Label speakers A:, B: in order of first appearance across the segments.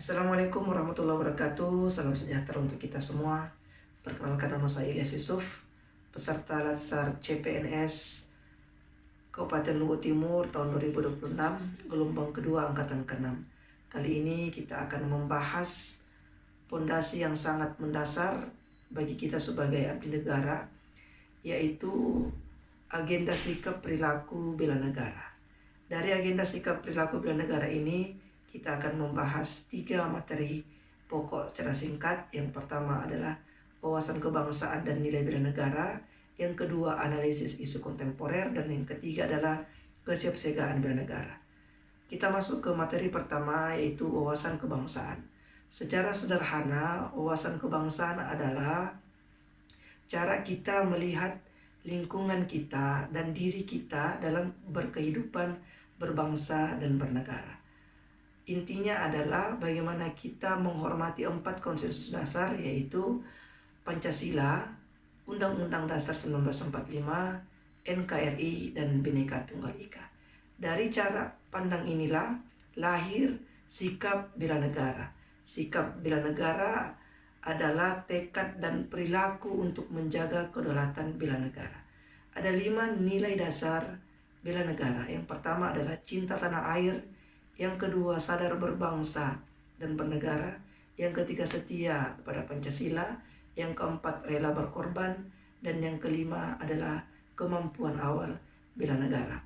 A: Assalamualaikum warahmatullahi wabarakatuh. Salam sejahtera untuk kita semua. Perkenalkan, nama saya Ilyas Yusuf, peserta Latsar CPNS Kabupaten Luwu Timur tahun 2026, gelombang kedua angkatan ke-6. Kali ini kita akan membahas pondasi yang sangat mendasar bagi kita sebagai abdi negara, yaitu agenda sikap perilaku bela negara. Dari agenda sikap perilaku bela negara ini, kita akan membahas 3 materi pokok secara singkat. Yang pertama adalah wawasan kebangsaan dan nilai bela negara. Yang kedua, analisis isu kontemporer. Dan yang ketiga adalah kesiapsiagaan bela negara. Kita masuk ke materi pertama, yaitu wawasan kebangsaan. Secara sederhana, wawasan kebangsaan adalah cara kita melihat lingkungan kita dan diri kita dalam berkehidupan, berbangsa, dan bernegara. Intinya adalah bagaimana kita menghormati 4 konsensus dasar, yaitu Pancasila, Undang-Undang Dasar 1945, NKRI, dan Bhinneka Tunggal Ika. Dari cara pandang inilah lahir sikap bela negara. Sikap bela negara adalah tekad dan perilaku untuk menjaga kedaulatan bela negara. Ada 5 nilai dasar bela negara. Yang pertama adalah cinta tanah air. Yang kedua, sadar berbangsa dan bernegara. Yang ketiga, setia kepada Pancasila. Yang keempat, rela berkorban. Dan yang kelima adalah kemampuan awal bela negara.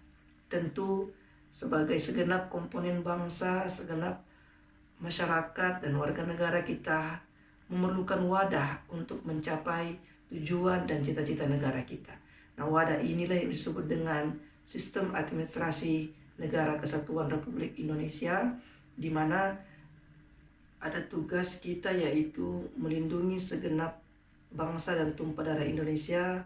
A: Tentu sebagai segenap komponen bangsa, segenap masyarakat dan warga negara, kita memerlukan wadah untuk mencapai tujuan dan cita-cita negara kita. Nah, wadah inilah yang disebut dengan Sistem Administrasi Negara Kesatuan Republik Indonesia, di mana ada tugas kita yaitu melindungi segenap bangsa dan tumpah darah Indonesia,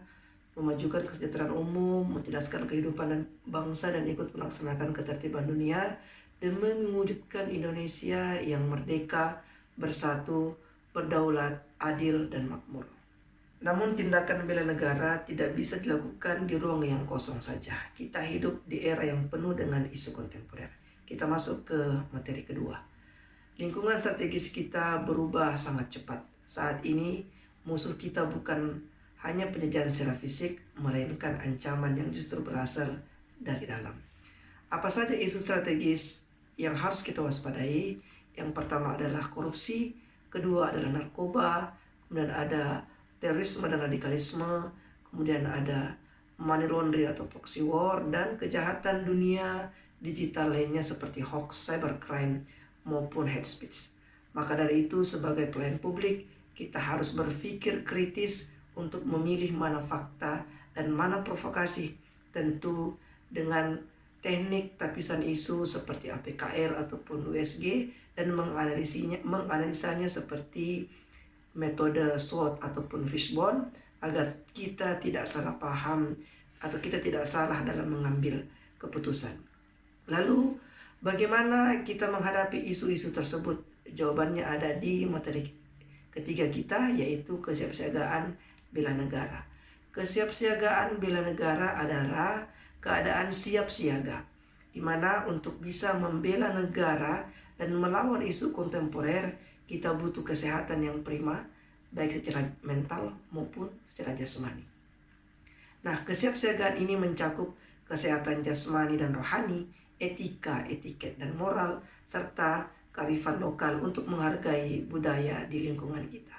A: memajukan kesejahteraan umum, mencerdaskan kehidupan dan bangsa, dan ikut melaksanakan ketertiban dunia demi mewujudkan Indonesia yang merdeka, bersatu, berdaulat, adil, dan makmur. Namun tindakan bela negara tidak bisa dilakukan di ruang yang kosong saja. Kita hidup di era yang penuh dengan isu kontemporer. Kita masuk ke materi kedua. Lingkungan strategis kita berubah sangat cepat. Saat ini musuh kita bukan hanya penjajahan secara fisik, melainkan ancaman yang justru berasal dari dalam. Apa saja isu strategis yang harus kita waspadai? Yang pertama adalah korupsi, kedua adalah narkoba, kemudian ada terorisme dan radikalisme, kemudian ada money laundering atau proxy war, dan kejahatan dunia digital lainnya seperti hoax, cybercrime, maupun hate speech. Maka dari itu, sebagai pelayan publik, kita harus berpikir kritis untuk memilih mana fakta dan mana provokasi, tentu dengan teknik tapisan isu seperti APKR ataupun USG, dan menganalisanya seperti metode SWOT ataupun fishbone, agar kita tidak salah paham atau kita tidak salah dalam mengambil keputusan. Lalu bagaimana kita menghadapi isu-isu tersebut? Jawabannya ada di materi ketiga kita, yaitu kesiapsiagaan bela negara. Kesiapsiagaan bela negara adalah keadaan siap siaga, di mana untuk bisa membela negara dan melawan isu kontemporer, kita butuh kesehatan yang prima, baik secara mental maupun secara jasmani. Nah, kesiapsiagaan ini mencakup kesehatan jasmani dan rohani, etika, etiket, dan moral, serta kearifan lokal untuk menghargai budaya di lingkungan kita.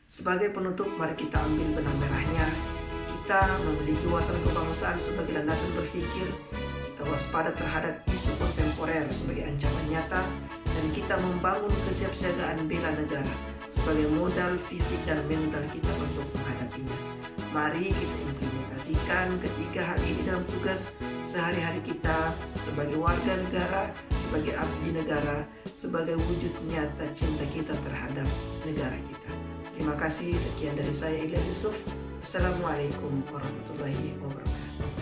A: Sebagai penutup, mari kita ambil benang merahnya. Kita memiliki wawasan kebangsaan sebagai landasan berpikir, kita waspada terhadap isu kontemporer sebagai ancaman nyata, dan kita membangun kesiapsiagaan bela negara sebagai modal fisik dan mental kita untuk menghadapinya. Mari kita implementasikan ketiga hal ini dalam tugas sehari-hari kita sebagai warga negara, sebagai abdi negara, sebagai wujud nyata cinta kita terhadap negara kita. Terima kasih, sekian dari saya Ilyas Yusuf. Assalamualaikum warahmatullahi wabarakatuh.